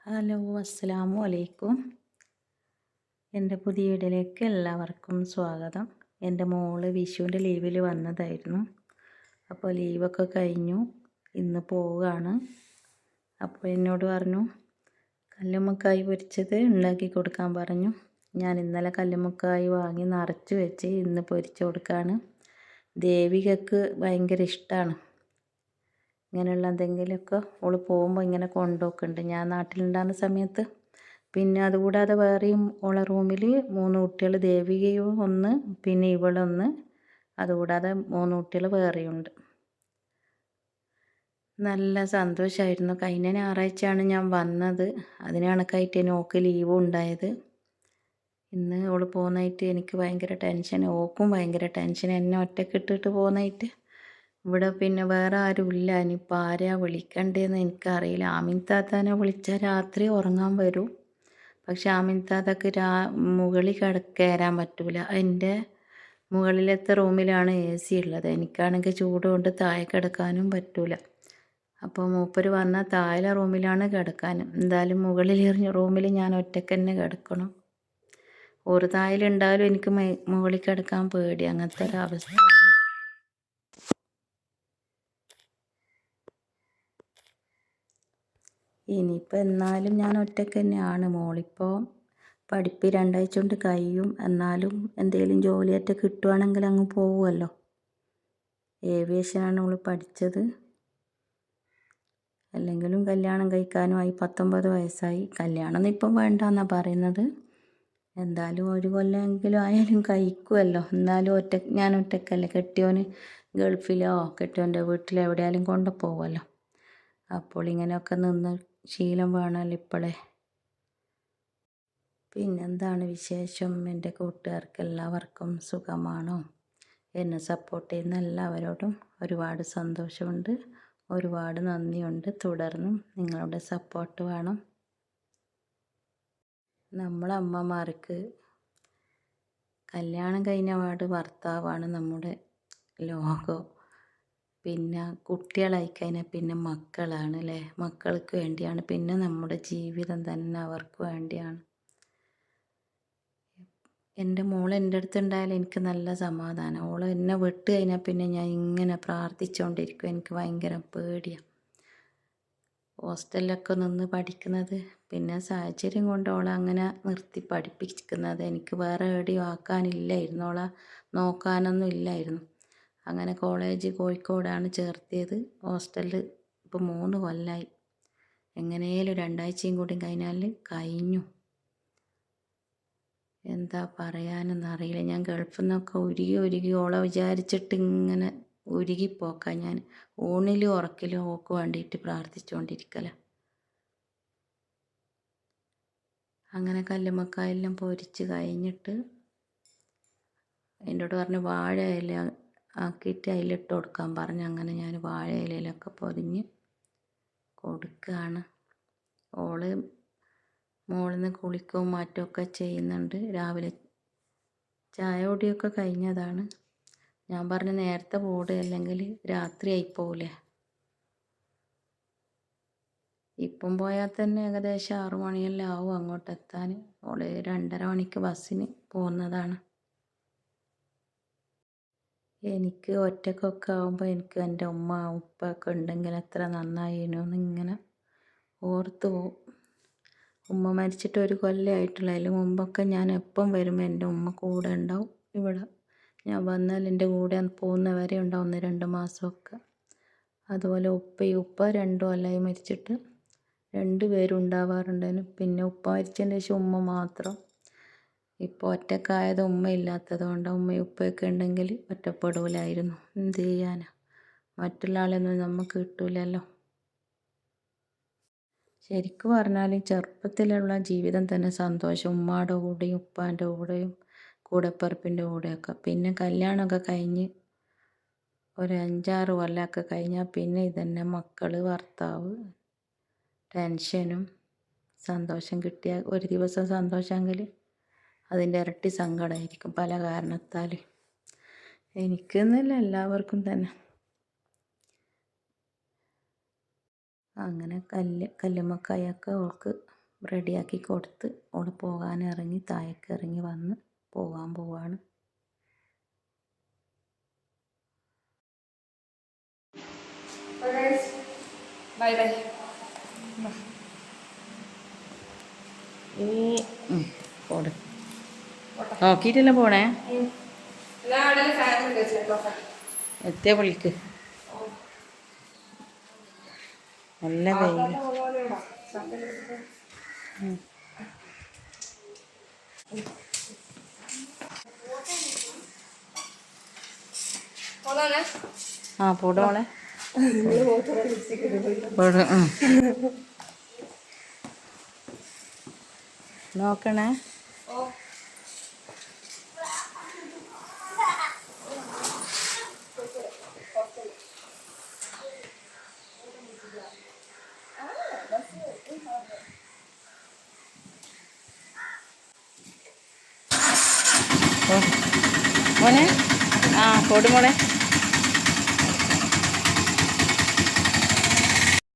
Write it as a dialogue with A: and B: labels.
A: Hello, അസ്സലാമു അലൈക്കും. എൻ്റെ പുതിയ വീഡിയോയിലേക്ക് എല്ലാവർക്കും സ്വാഗതം. എൻ്റെ മോള് വിഷുവിൻ്റെ ലീവിൽ വന്നതായിരുന്നു. അപ്പോൾ ലീവൊക്കെ കഴിഞ്ഞു, ഇന്ന് പോവുകയാണ്. അപ്പോൾ എന്നോട് പറഞ്ഞു കല്ലുമ്മക്കായ് പൊരിച്ചത് ഉണ്ടാക്കി കൊടുക്കാൻ പറഞ്ഞു. ഞാൻ ഇന്നലെ കല്ലുമ്മക്കായ് വാങ്ങി നിറച്ച് വെച്ച് ഇന്ന് പൊരിച്ച് കൊടുക്കുകയാണ്. ദേവികക്ക് ഭയങ്കര ഇഷ്ടമാണ് ഇങ്ങനെയുള്ള എന്തെങ്കിലുമൊക്കെ. ഓൾ പോകുമ്പോൾ ഇങ്ങനെ കൊണ്ടുപോക്കുന്നുണ്ട് ഞാൻ നാട്ടിലുണ്ടാകുന്ന സമയത്ത്. പിന്നെ അതുകൂടാതെ വേറെയും ഓളെ റൂമിൽ 3 കുട്ടികൾ, ദേവികയും ഒന്ന്, പിന്നെ ഇവളൊന്ന്, അതുകൂടാതെ 3 കുട്ടികൾ വേറെയുണ്ട്. നല്ല സന്തോഷമായിരുന്നു. കഴിഞ്ഞ ഞായറാഴ്ചയാണ് ഞാൻ വന്നത്. അതിന് കണക്കായിട്ട് ഓൾക്ക് ലീവും ഉണ്ടായത്. ഇന്ന് ഓൾ പോകുന്നതായിട്ട് എനിക്ക് ഭയങ്കര ടെൻഷൻ, ഓൾക്കും ഭയങ്കര ടെൻഷൻ, എന്നെ ഒറ്റയ്ക്ക് ഇട്ടിട്ട് പോകുന്നതായിട്ട്. ഇവിടെ പിന്നെ വേറെ ആരും ഇല്ല. ഇനിയിപ്പോൾ ആരെയാണ് വിളിക്കണ്ടേന്ന് എനിക്കറിയില്ല. ആമിൻ താത്താനെ വിളിച്ചാൽ രാത്രി ഉറങ്ങാൻ വരും. പക്ഷെ ആമിൻ താത്തക്ക് മുകളിൽ കയറാൻ പറ്റില്ല. എൻ്റെ മുകളിലത്തെ റൂമിലാണ് AC ഉള്ളത്. എനിക്കാണെങ്കിൽ ചൂട് കൊണ്ട് താഴെ കിടക്കാനും പറ്റില്ല. അപ്പോൾ മൂപ്പർ വന്നാൽ താഴെ റൂമിലാണ് കിടക്കാൻ. എന്തായാലും മുകളിൽ റൂമിൽ ഞാൻ ഒറ്റയ്ക്ക് തന്നെ കിടക്കണം. ഒരു താഴിലുണ്ടായാലും എനിക്ക് മുകളിൽ കിടക്കാൻ പേടി, അങ്ങനത്തെ ഒരവസ്ഥ. ഇനിയിപ്പോൾ എന്നാലും ഞാൻ ഒറ്റയ്ക്ക് തന്നെയാണ്. മോളിപ്പോൾ പഠിപ്പ് 2 ആഴ്ച കൊണ്ട് കഴിയും. എന്നാലും എന്തെങ്കിലും ജോലിയായിട്ട് കിട്ടുവാണെങ്കിൽ അങ്ങ് പോകുമല്ലോ. ഏവിയേഷനാണ് അവൾ പഠിച്ചത്. അല്ലെങ്കിലും കല്യാണം കഴിക്കാനുമായി 19 വയസ്സായി. കല്യാണം ഇപ്പം വേണ്ടെന്നാണ് പറയുന്നത്. എന്തായാലും ഒരു കൊല്ലമെങ്കിലും ആയാലും കഴിക്കുമല്ലോ. എന്നാലും ഞാൻ ഒറ്റയ്ക്കല്ലേ. കെട്ടിയോന് ഗൾഫിലോ കെട്ടിയോൻ്റെ വീട്ടിലോ എവിടെയായാലും കൊണ്ടുപോകുമല്ലോ. അപ്പോൾ ഇങ്ങനെയൊക്കെ നിന്ന് ശീലം വേണമല്ലോ ഇപ്പോഴേ. പിന്നെന്താണ് വിശേഷം? എൻ്റെ കൂട്ടുകാർക്ക് എല്ലാവർക്കും സുഖമാണോ? എന്നെ സപ്പോർട്ട് ചെയ്യുന്ന എല്ലാവരോടും ഒരുപാട് സന്തോഷമുണ്ട്, ഒരുപാട് നന്ദിയുണ്ട്. തുടർന്നും നിങ്ങളുടെ സപ്പോർട്ട് വേണം. നമ്മളെ അമ്മമാർക്ക് കല്യാണം കഴിഞ്ഞ പാട് ഭർത്താവാണ് നമ്മുടെ ലോകം. പിന്നെ കുട്ടികളായി കഴിഞ്ഞാൽ പിന്നെ മക്കളാണ് അല്ലേ. മക്കൾക്ക് വേണ്ടിയാണ്. പിന്നെ നമ്മുടെ ജീവിതം തന്നെ അവർക്ക് വേണ്ടിയാണ്. എൻ്റെ മോൾ എൻ്റെ അടുത്തുണ്ടായാലും എനിക്ക് നല്ല സമാധാനം. ഓൾ എന്നെ വിട്ട് കഴിഞ്ഞാൽ പിന്നെ ഞാൻ ഇങ്ങനെ പ്രാർത്ഥിച്ചുകൊണ്ടിരിക്കും. എനിക്ക് ഭയങ്കര പേടിയാണ് ഹോസ്റ്റലിലൊക്കെ നിന്ന് പഠിക്കുന്നത്. പിന്നെ സാഹചര്യം കൊണ്ട് ഓളെ അങ്ങനെ നിർത്തി പഠിപ്പിക്കുന്നത്. എനിക്ക് വേറെ എവിടെയും ആക്കാനില്ലായിരുന്നു, ഓളെ നോക്കാനൊന്നും ഇല്ലായിരുന്നു. അങ്ങനെ കോളേജ് കോഴിക്കോടാണ് ചേർത്തിയത്. ഹോസ്റ്റലിൽ ഇപ്പോൾ 3 കൊല്ലമായി. എങ്ങനെയും 2 ആഴ്ചയും കൂടി കഴിഞ്ഞാൽ കഴിഞ്ഞു. എന്താ പറയാനെന്നറിയില്ല. ഞാൻ ഗൾഫിൽ നിന്നൊക്കെ ഉരുകി ഓളെ വിചാരിച്ചിട്ട് ഇങ്ങനെ ഉരുകിപ്പോക്കാം ഞാൻ. ഊണിലും ഉറക്കിലും ഓക്ക് വേണ്ടിയിട്ട് പ്രാർത്ഥിച്ചുകൊണ്ടിരിക്കല. അങ്ങനെ കല്ലുമ്മക്കായെല്ലാം പൊരിച്ച് കഴിഞ്ഞിട്ട് എന്നോട് പറഞ്ഞ് വാഴ ഇല ആക്കിയിട്ട് അതിലിട്ട് കൊടുക്കാൻ പറഞ്ഞു. അങ്ങനെ ഞാൻ വാഴ ഇലയിലൊക്കെ പൊതിഞ്ഞ് കൊടുക്കുകയാണ്. ഓള് മോളിൽ നിന്ന് കുളിക്കുകയും മാറ്റുകയൊക്കെ ചെയ്യുന്നുണ്ട്. രാവിലെ ചായ കുടിയൊക്കെ കഴിഞ്ഞതാണ്. ഞാൻ പറഞ്ഞു നേരത്തെ പോട്, അല്ലെങ്കിൽ രാത്രി ആയിപ്പോവില്ലേ. ഇപ്പം പോയാൽ തന്നെ ഏകദേശം 6 മണിയെല്ലാം ആവും അങ്ങോട്ട് എത്താൻ. ഓള് 2:30 മണിക്ക് ബസ്സിന് പോകുന്നതാണ്. എനിക്ക് ഒറ്റക്കൊക്കെ ആകുമ്പോൾ എനിക്ക് എൻ്റെ ഉമ്മ ഉപ്പയൊക്കെ ഉണ്ടെങ്കിൽ എത്ര നന്നായിരുന്നു എന്നിങ്ങനെ ഓർത്ത് പോവും. ഉമ്മ മരിച്ചിട്ട് 1 കൊല്ലമേ ആയിട്ടുള്ളൂ. അതിന് മുമ്പൊക്കെ ഞാൻ എപ്പം വരുമ്പോൾ എൻ്റെ ഉമ്മ കൂടെ ഉണ്ടാവും. ഇവിടെ ഞാൻ വന്നാൽ എൻ്റെ കൂടെ പോകുന്നവരെ ഉണ്ടാവും 1-2 മാസമൊക്കെ. അതുപോലെ ഉപ്പ 2 കൊല്ലമായി മരിച്ചിട്ട്. 2 പേരും ഉണ്ടാവാറുണ്ടായിരുന്നു. പിന്നെ ഉപ്പ മരിച്ചതിന് ശേഷം ഉമ്മ മാത്രം. ഇപ്പോൾ ഒറ്റക്കായത് ഉമ്മ ഇല്ലാത്തത് കൊണ്ട്. ഉമ്മയും ഉപ്പയൊക്കെ ഉണ്ടെങ്കിൽ ഒറ്റപ്പെടൂലായിരുന്നു. എന്ത് ചെയ്യാനാ, മറ്റുള്ള ആളൊന്നും നമുക്ക് കിട്ടൂലല്ലോ. ശരിക്കും പറഞ്ഞാൽ ചെറുപ്പത്തിലുള്ള ജീവിതം തന്നെ സന്തോഷം. ഉമ്മാടെ കൂടെയും ഉപ്പാൻ്റെ കൂടെയും കൂടപ്പിറപ്പിൻ്റെ കൂടെയൊക്കെ. പിന്നെ കല്യാണമൊക്കെ കഴിഞ്ഞ് ഒരു 5-6 കൊല്ലമൊക്കെ കഴിഞ്ഞാൽ പിന്നെ ഇതന്നെ മക്കൾ, ഭർത്താവ്, ടെൻഷനും. സന്തോഷം കിട്ടിയ ഒരു ദിവസം സന്തോഷമെങ്കിൽ അതിൻ്റെ ഇരട്ടി സങ്കടമായിരിക്കും പല കാരണത്താൽ. എനിക്കെന്നല്ല, എല്ലാവർക്കും തന്നെ. അങ്ങനെ കല്ലുമ്മക്കായൊക്കെ ഓൾക്ക് റെഡിയാക്കി കൊടുത്ത് ഓൾ പോകാൻ ഇറങ്ങി താഴേക്ക് ഇറങ്ങി വന്ന് പോവാൻ പോവാണ്.
B: Bye bye.
A: പോടെ നോക്കിയിട്ടല്ല പോണേ. എത്തിയ വിളിക്ക്. നല്ല വെയിൽ. ആ പോടോളെ നോക്കണേ. മോനെ ആ പോട് മോളെ.